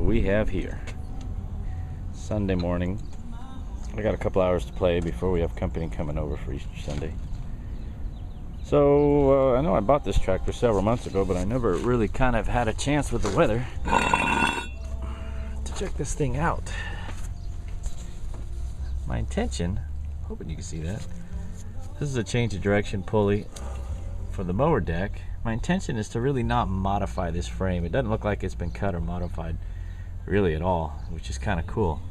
we have here? Sunday morning. I got a couple hours to play before we have company coming over for Easter Sunday. So I know I bought this tractor several months ago, but I never really kind of had a chance with the weather to check this thing out. My intention, hoping you can see that, this is a change of direction pulley for the mower deck. My intention is to really not modify this frame. It doesn't look like it's been cut or modified really at all, which is kind of cool.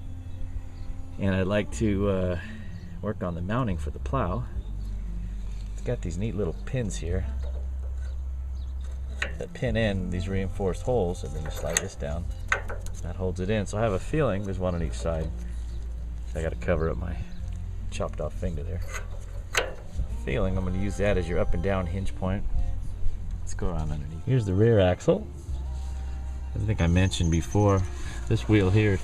And I'd like to work on the mounting for the plow. It's got these neat little pins here that pin in these reinforced holes, and then you slide this down. That holds it in. So I have a feeling there's one on each side. I got to cover up my chopped off finger there. Feeling I'm going to use that as your up and down hinge point. Let's go around underneath. Here's the rear axle. I think I mentioned before, this wheel here,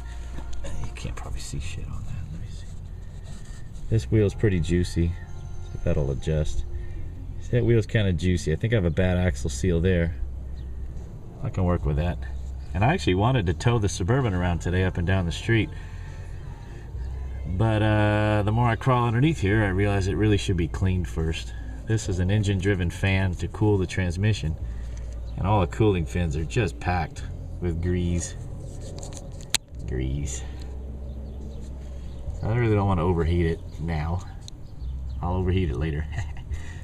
you can't probably see shit on that. Let me see. This wheel's pretty juicy. See if that'll adjust. See, that wheel's kind of juicy. I think I have a bad axle seal there. I can work with that. And I actually wanted to tow the Suburban around today up and down the street. But the more I crawl underneath here, I realize it really should be cleaned first. This is an engine-driven fan to cool the transmission. And all the cooling fins are just packed with grease. I really don't want to overheat it now. I'll overheat it later.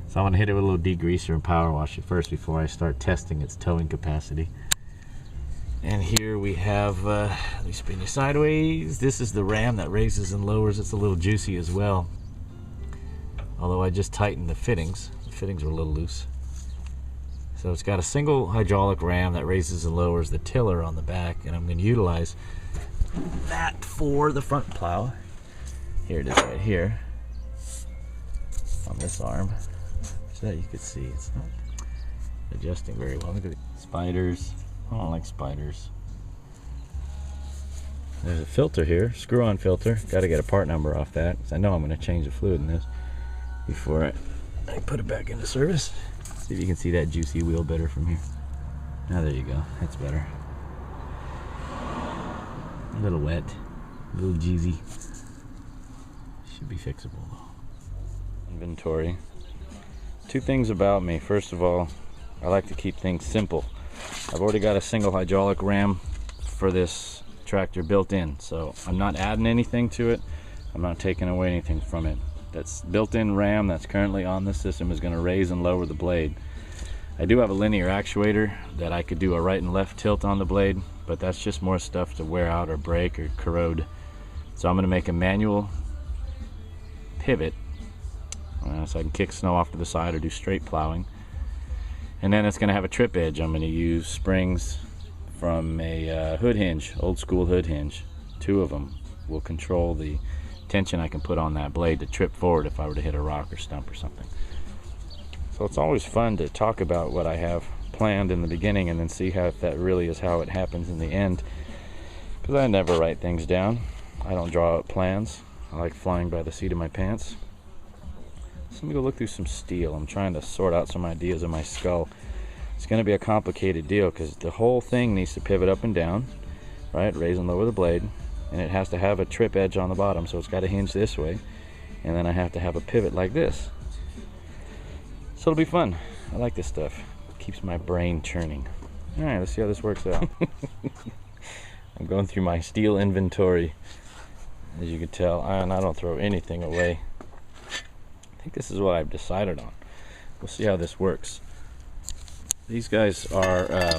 So I'm going to hit it with a little degreaser and power wash it first before I start testing its towing capacity. And here we have, let me spin you sideways. This is the ram that raises and lowers. It's a little juicy as well. Although I just tightened the fittings. The fittings are a little loose. So it's got a single hydraulic ram that raises and lowers the tiller on the back, and I'm going to utilize that for the front plow. Here it is right here on this arm, so that you can see it's not adjusting very well. Look at the spiders. I don't like spiders. There's a filter here, screw-on filter. Got to get a part number off that, because I know I'm going to change the fluid in this before I put it back into service. See if you can see that juicy wheel better from here. Now there you go, that's better. A little wet, a little cheesy. Should be fixable though. Inventory. Two things about me. First of all, I like to keep things simple. I've already got a single hydraulic ram for this tractor built in, so I'm not adding anything to it. I'm not taking away anything from it. That's built-in ram that's currently on this system is going to raise and lower the blade. I do have a linear actuator that I could do a right and left tilt on the blade, but that's just more stuff to wear out or break or corrode. So I'm going to make a manual pivot so I can kick snow off to the side or do straight plowing. And then it's going to have a trip edge. I'm going to use springs from a hood hinge, old school hood hinge. Two of them will control the tension I can put on that blade to trip forward if I were to hit a rock or stump or something. So it's always fun to talk about what I have planned in the beginning and then see how if that really is how it happens in the end, because I never write things down. I don't draw out plans. I like flying by the seat of my pants. So let me go look through some steel. I'm trying to sort out some ideas in my skull. It's going to be a complicated deal because the whole thing needs to pivot up and down, right? Raise and lower the blade. And it has to have a trip edge on the bottom, so it's got to hinge this way, and then I have to have a pivot like this. So it'll be fun. I like this stuff. It keeps my brain churning. All right, let's see how this works out. I'm going through my steel inventory, as you can tell, and I don't throw anything away. I think this is what I've decided on. We'll see how this works. These guys are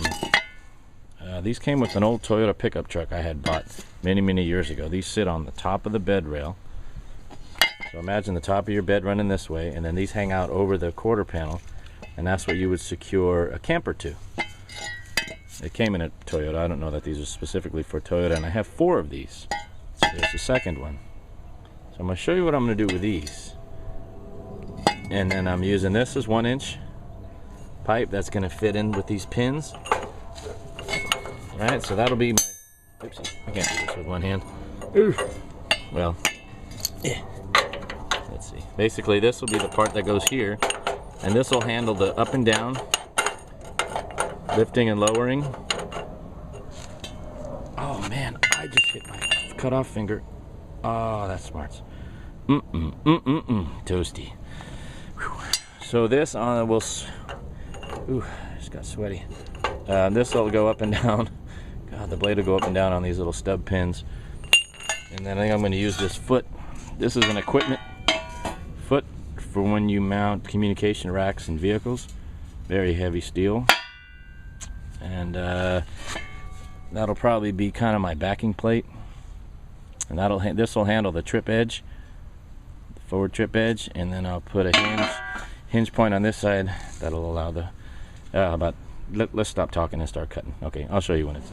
these came with an old Toyota pickup truck I had bought many years ago. These sit on the top of the bed rail. So imagine the top of your bed running this way, and then these hang out over the quarter panel, and that's what you would secure a camper to. It came in a Toyota. I don't know that these are specifically for Toyota, and I have 4 of these. So there's the second one. So I'm going to show you what I'm going to do with these. And then I'm using this as 1-inch pipe that's going to fit in with these pins. Alright, so that'll be my... Oopsie, I can't do this with one hand. Ooh. Well, yeah. Let's see. Basically, this will be the part that goes here, and this will handle the up and down, lifting and lowering. Oh man, I just hit my cutoff finger. Oh, that's smart. Toasty. Whew. So this will, ooh, just got sweaty. This will go up and down. God, the blade will go up and down on these little stub pins. And then I think I'm going to use this foot. This is an equipment foot for when you mount communication racks in vehicles. Very heavy steel. And that'll probably be kind of my backing plate. And this will handle the trip edge, the forward trip edge. And then I'll put a hinge point on this side that'll allow the let's stop talking and start cutting. Okay, I'll show you when it's.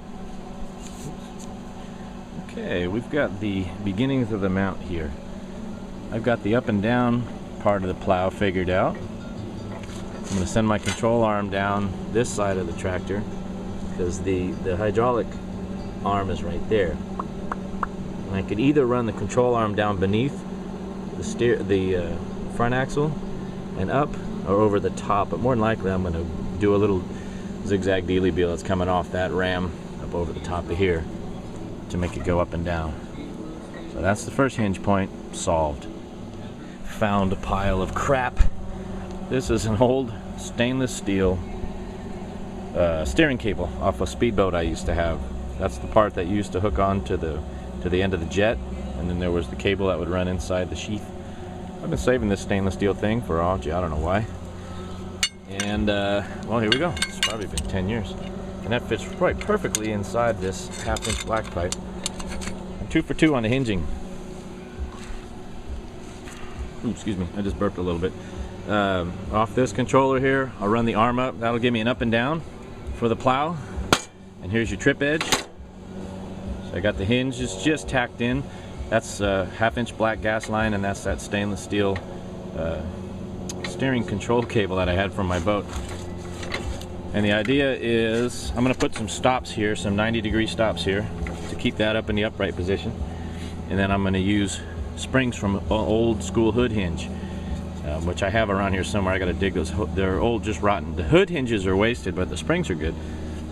Okay, we've got the beginnings of the mount here. I've got the up and down part of the plow figured out. I'm going to send my control arm down this side of the tractor because the hydraulic arm is right there. And I could either run the control arm down beneath the front axle and up, or over the top, but more than likely I'm going to do a little zigzag dealy deal that's coming off that ram up over the top of here to make it go up and down. So that's the first hinge point solved. Found a pile of crap. This is an old stainless steel steering cable off a speedboat I used to have. That's the part that used to hook on to the end of the jet, and then there was the cable that would run inside the sheath. I've been saving this stainless steel thing for, I don't know why. And well, here we go. It's probably been 10 years. And that fits right perfectly inside this 1/2-inch black pipe. I'm 2 for 2 on the hinging. Ooh, excuse me, I just burped a little bit. Off this controller here, I'll run the arm up. That'll give me an up and down for the plow. And here's your trip edge. So I got the hinges just tacked in. That's a 1/2-inch black gas line, and that's that stainless steel steering control cable that I had from my boat. And the idea is I'm going to put some stops here, some 90-degree stops here, to keep that up in the upright position. And then I'm going to use springs from an old school hood hinge, which I have around here somewhere. I got to dig those. They're old, just rotten. The hood hinges are wasted, but the springs are good.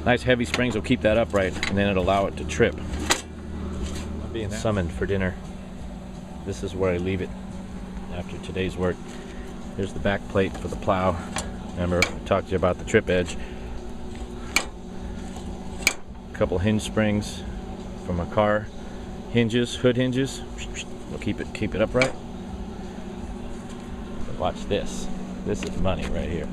Nice heavy springs will keep that upright, and then it'll allow it to trip. I'm being summoned for dinner. This is where I leave it after today's work. Here's the back plate for the plow. Remember, I talked to you about the trip edge. A couple hinge springs from a car hinges, hood hinges. We'll keep it upright. But watch this. This is money right here.